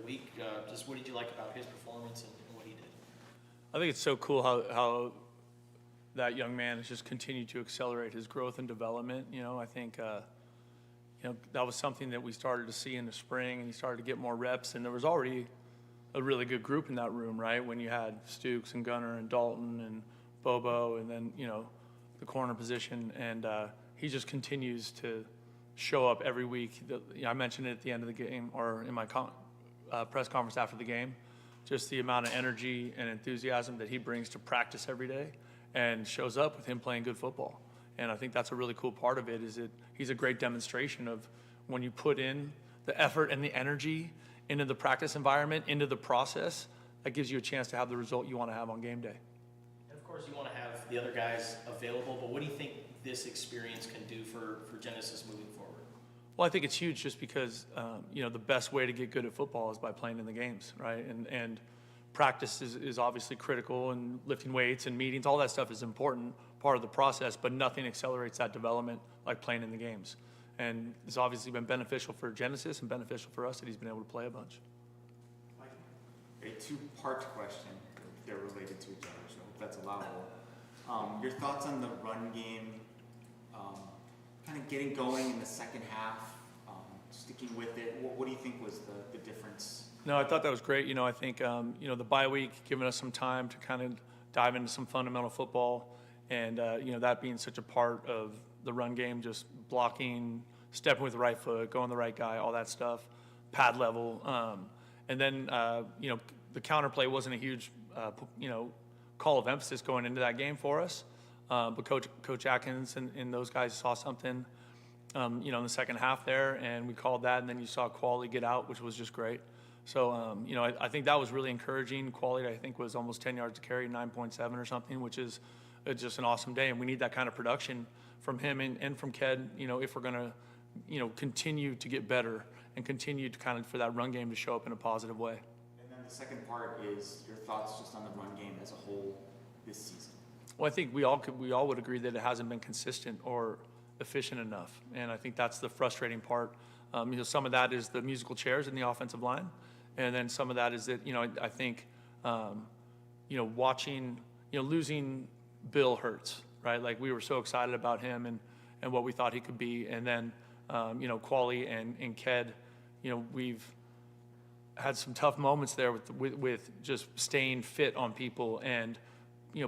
week. Just what did you like about his performance and what he did? I think it's so cool how that young man has just continued to accelerate his growth and development. I think that was something that we started to see in the spring, and he started to get more reps, and there was already a really good group in that room, right? When you had Stukes and Gunner and Dalton and Bobo, and then the corner position, and he just continues to show up every week. I mentioned it at the end of the game, or in my press conference after the game, just the amount of energy and enthusiasm that he brings to practice every day, and shows up with him playing good football. And I think that's a really cool part of it, is that he's a great demonstration of when you put in the effort and the energy into the practice environment, into the process, that gives you a chance to have the result you want to have on game day. And of course, you want to have the other guys available, but what do you think this experience can do for Genesis moving forward? Well, I think it's huge just because, the best way to get good at football is by playing in the games, right? And practice is obviously critical, and lifting weights and meetings, all that stuff is important part of the process, but nothing accelerates that development like playing in the games. And it's obviously been beneficial for Genesis and beneficial for us that he's been able to play a bunch. A two-part question. They're related to each other, so I hope that's allowable. Your thoughts on the run game, kind of getting going in the second half, sticking with it. What do you think was the difference? No, I thought that was great. I think, the bye week giving us some time to kind of dive into some fundamental football, and, that being such a part of the run game, just blocking, stepping with the right foot, going the right guy, all that stuff, pad level. And then, the counterplay wasn't a huge, call of emphasis going into that game for us. But Coach Atkins and those guys saw something, in the second half there, and we called that, and then you saw Quality get out, which was just great. So, I think that was really encouraging. Quality, I think, was almost 10 yards to carry, 9.7 or something, which is just an awesome day. And we need that kind of production from him and from Ked, if we're going to, continue to get better and continue to kind of for that run game to show up in a positive way. And then the second part is your thoughts just on the run game as a whole this season. Well, I think we all would agree that it hasn't been consistent or efficient enough, and I think that's the frustrating part. Some of that is the musical chairs in the offensive line, and then some of that is that I think watching losing Bill hurts, right? Like, we were so excited about him and what we thought he could be, and then Quali and Ked, we've had some tough moments there with just staying fit on people and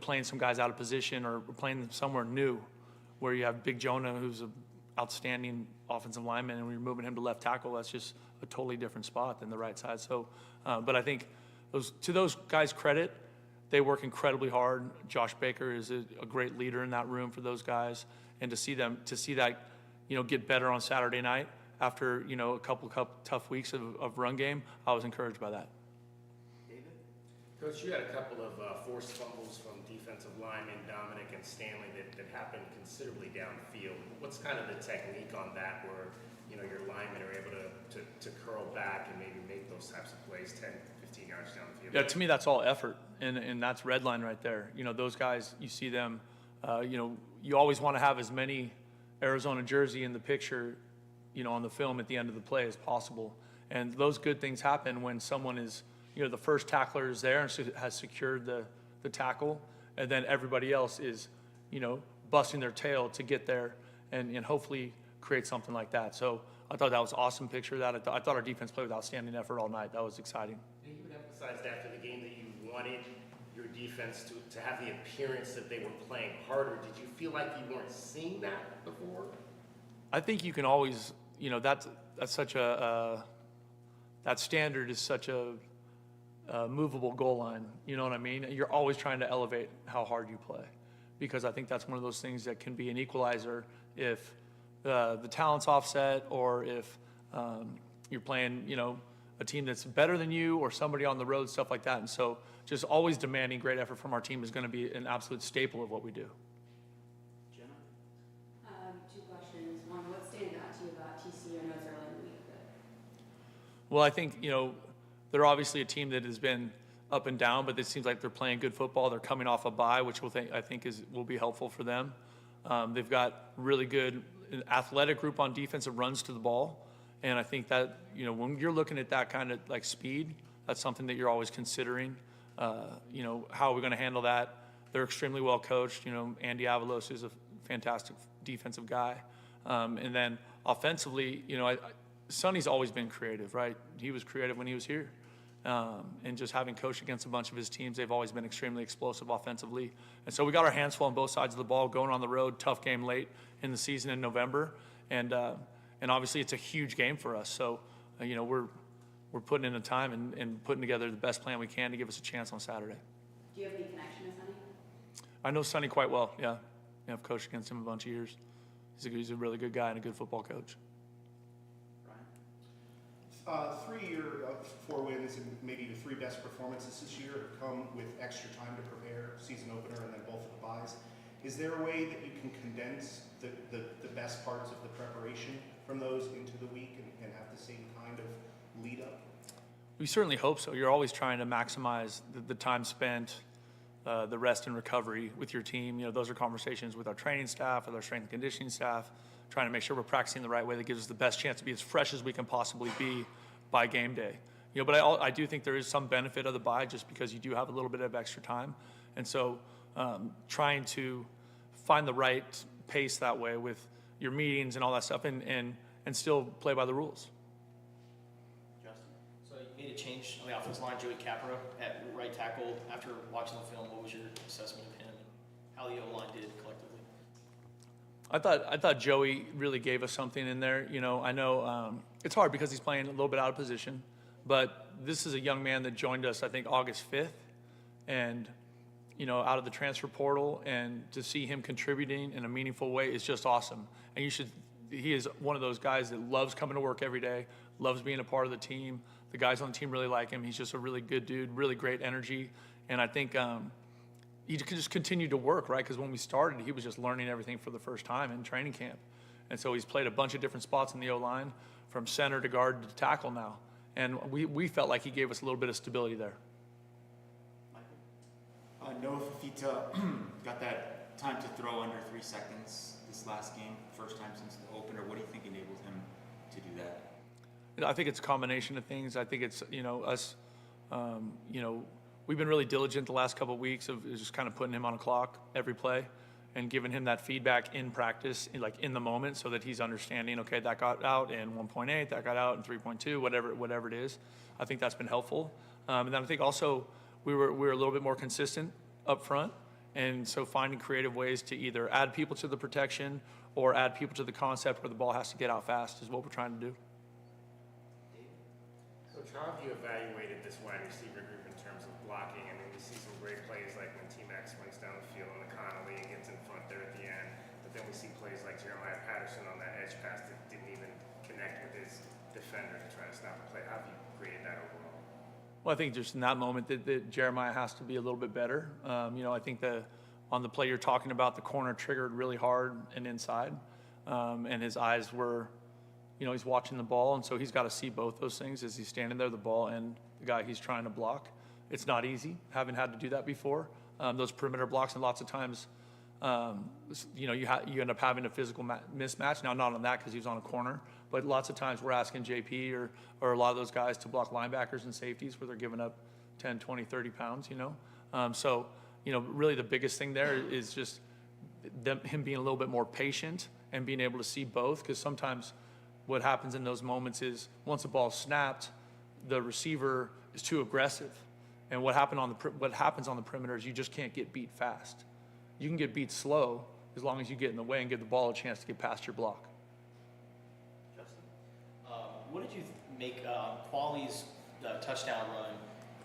playing some guys out of position or playing them somewhere new, where you have Big Jonah, who's an outstanding offensive lineman, and we're moving him to left tackle. That's just a totally different spot than the right side. So, but I think to those guys' credit, they work incredibly hard. Josh Baker is a great leader in that room for those guys, and to see that get better on Saturday night after a couple tough weeks of run game, I was encouraged by that. Coach, you had a couple of forced fumbles from defensive linemen Dominic and Stanley that happened considerably downfield. What's kind of the technique on that, where your linemen are able to curl back and maybe make those types of plays 10, 15 yards downfield? Yeah, to me that's all effort, and that's red line right there. Those guys, you see them. You always want to have as many Arizona jersey in the picture, on the film at the end of the play as possible, and those good things happen when someone is. The first tackler is there and has secured the tackle, and then everybody else is, busting their tail to get there and hopefully create something like that. So I thought that was an awesome picture of that. I thought our defense played with outstanding effort all night. That was exciting. You emphasized after the game that you wanted your defense to have the appearance that they were playing harder. Did you feel like you weren't seeing that before? I think you can always, that's such a that standard is such a movable goal line, you know what I mean? You're always trying to elevate how hard you play, because I think that's one of those things that can be an equalizer if the talent's offset, or if you're playing, a team that's better than you or somebody on the road, stuff like that. And so just always demanding great effort from our team is going to be an absolute staple of what we do. Jenna? Two questions. One, what stands out to you about TCU? I know it's early in the week, but... Well, I think, they're obviously a team that has been up and down, but it seems like they're playing good football. They're coming off a bye, which I think will be helpful for them. They've got really good athletic group on defense that runs to the ball, And I think that, you know, when you're looking at that kind of like speed, that's something that you're always considering. You know, how are we going to handle that? They're extremely well coached. You know, Andy Avalos is a fantastic defensive guy. And then offensively, you know, Sonny's always been creative, right? He was creative when he was here. And just having coached against a bunch of his teams, they've always been extremely explosive offensively. And so we got our hands full on both sides of the ball, going on the road, tough game late in the season in November. And obviously it's a huge game for us. So, you know, we're putting in the time and putting together the best plan we can to give us a chance on Saturday. Do you have any connection to Sonny? I know Sonny quite well, yeah. I've coached against him a bunch of years. He's a really good guy and a good football coach. 3 or 4 wins and maybe the 3 best performances this year have come with extra time to prepare, season opener and then both of the buys. Is there a way that you can condense the best parts of the preparation from those into the week and have the same kind of lead up? We certainly hope so. You're always trying to maximize the time spent, the rest and recovery with your team. You know, those are conversations with our training staff, with our strength and conditioning staff, trying to make sure we're practicing the right way that gives us the best chance to be as fresh as we can possibly be by game day. You know, but I do think there is some benefit of the bye just because you do have a little bit of extra time. And so trying to find the right pace that way with your meetings and all that stuff and still play by the rules. Justin? So you made a change on the offensive line, Joey Capra at right tackle. After watching the film, what was your assessment of him and how the O-line did collectively? I thought Joey really gave us something in there. You know, I know it's hard because he's playing a little bit out of position, but this is a young man that joined us, I think, August 5th, and, you know, out of the transfer portal, and to see him contributing in a meaningful way is just awesome. And he is one of those guys that loves coming to work every day, loves being a part of the team. The guys on the team really like him. He's just a really good dude, really great energy. And I think he could just continue to work, right? Because when we started, he was just learning everything for the first time in training camp. And so he's played a bunch of different spots in the O-line, from center to guard to tackle now. And we felt like he gave us a little bit of stability there. Noah Fafita got that time to throw under 3 seconds this last game, first time since the opener. What do you think enabled him to do that? I think it's a combination of things. I think it's, you know, us, you know, we've been really diligent the last couple of weeks of just kind of putting him on a clock every play and giving him that feedback in practice, like in the moment, so that he's understanding, okay, that got out in 1.8, that got out in 3.2, whatever it is. I think that's been helpful. And then I think also we were a little bit more consistent up front. And so finding creative ways to either add people to the protection or add people to the concept where the ball has to get out fast is what we're trying to do. Coach, how have you evaluated this wide receiver group in terms of blocking? I mean, we see some great plays like when T-Mac swings down the field on the Connolly and gets in front there at the end. But then we see plays like Jeremiah Patterson on that edge pass that didn't even connect with his defender to try to stop the play. How have you graded that overall? Well, I think just in that moment that Jeremiah has to be a little bit better. You know, I think on the play you're talking about, the corner triggered really hard and inside, and his eyes were, you know, he's watching the ball, and so he's got to see both those things as he's standing there, the ball and the guy he's trying to block. It's not easy, haven't had to do that before. Those perimeter blocks, and lots of times, you know, you end up having a physical mismatch. Now, not on that because he was on a corner, but lots of times we're asking JP or a lot of those guys to block linebackers and safeties where they're giving up 10, 20, 30 pounds, you know. So, you know, really the biggest thing there is just him being a little bit more patient and being able to see both, because sometimes what happens in those moments is once the ball's snapped, the receiver is too aggressive. And what happens on the perimeter is you just can't get beat fast. You can get beat slow as long as you get in the way and give the ball a chance to get past your block. Justin? What did you make Quali's touchdown run,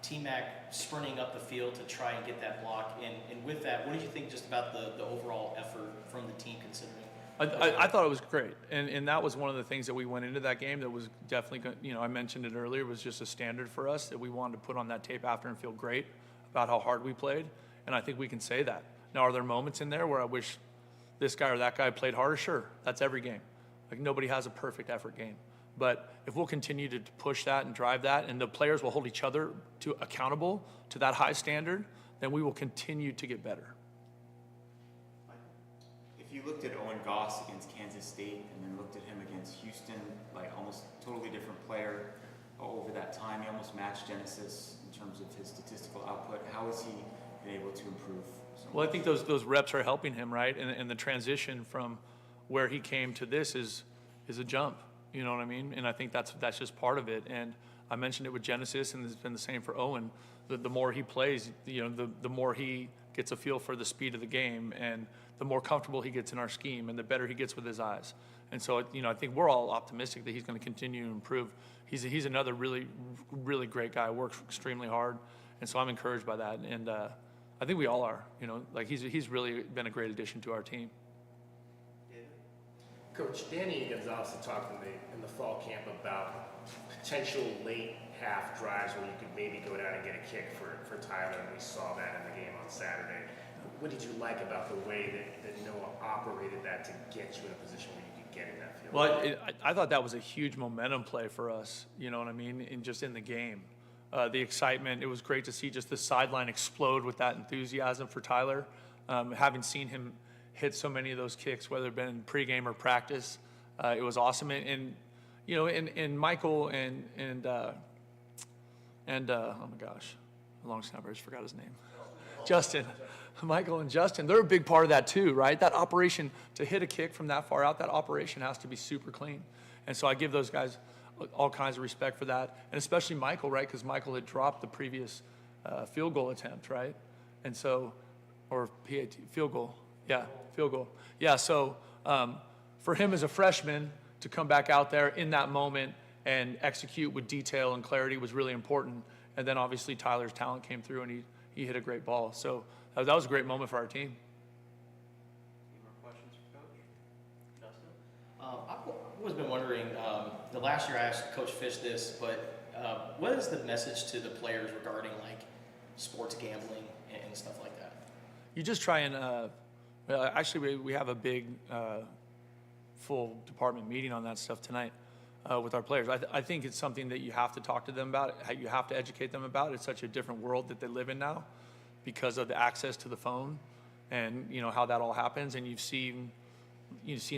T-Mac sprinting up the field to try and get that block? And with that, what did you think just about the overall effort from the team considering? I thought it was great, and that was one of the things that we went into that game that was definitely, you know, I mentioned it earlier, was just a standard for us that we wanted to put on that tape after and feel great about how hard we played, and I think we can say that. Now, are there moments in there where I wish this guy or that guy played harder? Sure, that's every game. Like, nobody has a perfect effort game, but if we'll continue to push that and drive that, and the players will hold each other accountable to that high standard, then we will continue to get better. If If you looked at Owen Goss against Kansas State and then looked at him against Houston, like almost totally different player over that time, he almost matched Genesis in terms of his statistical output. How has he been able to improve so Well, I much? think those reps are helping him, right? And the transition from where he came to this is a jump. You know what I mean? And I think that's just part of it. And I mentioned it with Genesis, and it's been the same for Owen. The more he plays, the more he gets a feel for the speed of the game, and the more comfortable he gets in our scheme, and the better he gets with his eyes. And so, I think we're all optimistic that he's going to continue to improve. He's another really, really great guy, works extremely hard. And so I'm encouraged by that. And I think we all are, like he's really been a great addition to our team. Coach, Danny Gonzalez had talked in the fall camp about potential late half drives where you could maybe go down and get a kick for Tyler, and we saw that in the game on Saturday. What did you like about the way that Noah operated that to get you in a position where you could get in that field? Well, I thought that was a huge momentum play for us, you know what I mean, just in the game. The excitement, it was great to see just the sideline explode with that enthusiasm for Tyler. Having seen him hit so many of those kicks, whether it been in pregame or practice, it was awesome. And Michael and oh my gosh, long snapper, I just forgot his name. Justin. Michael and Justin, they're a big part of that too, right? That operation, to hit a kick from that far out, that operation has to be super clean. And so I give those guys all kinds of respect for that, and especially Michael, right? Because Michael had dropped the previous field goal attempt, right? And so, or PAT, field goal. Yeah, field goal. Yeah, so for him as a freshman to come back out there in that moment and execute with detail and clarity was really important. And then obviously Tyler's talent came through and he hit a great ball. So that was a great moment for our team. Any more questions for Coach? Justin? I've always been wondering, the last year I asked Coach Fish this, but what is the message to the players regarding like sports gambling and stuff like that? You just try and, actually we have a big full department meeting on that stuff tonight with our players. I think it's something that you have to talk to them about, you have to educate them about. It's such a different world that they live in now because of the access to the phone and how that all happens. And you've seen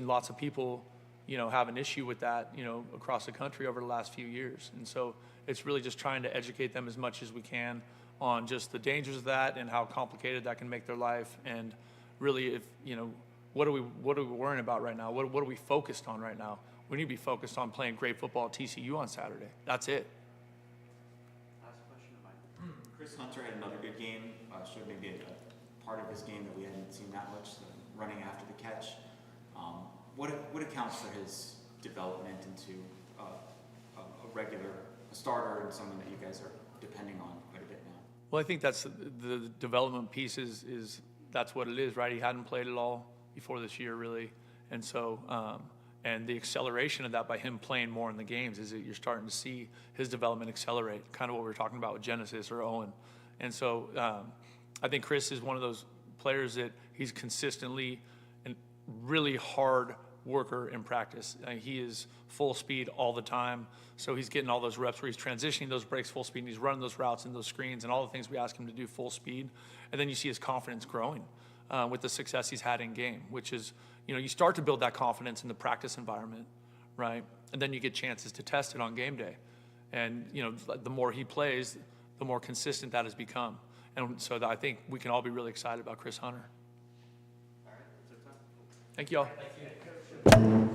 lots of people have an issue with that across the country over the last few years. And so it's really just trying to educate them as much as we can on just the dangers of that and how complicated that can make their life. And really, if what are we worrying about right now? What are we focused on right now? We need to be focused on playing great football at TCU on Saturday. That's it. Last question of mine. Chris Hunter had another good game, showed maybe a part of his game that we hadn't seen that much, the running after the catch. What accounts for his development into a starter and someone that you guys are depending on quite a bit now? Well, I think that's the development piece is that's what it is, right? He hadn't played at all before this year, really. And so, and the acceleration of that by him playing more in the games is that you're starting to see his development accelerate, kind of what we were talking about with Genesis or Owen. And so I think Chris is one of those players that he's consistently and really hard worker in practice. He is full speed all the time. So he's getting all those reps where he's transitioning those breaks full speed, and he's running those routes and those screens and all the things we ask him to do full speed. And then you see his confidence growing with the success he's had in game, which is, you start to build that confidence in the practice environment, right? And then you get chances to test it on game day. And, the more he plays, the more consistent that has become. And so I think we can all be really excited about Chris Hunter. All right, that's our time. Thank you all. Thank you.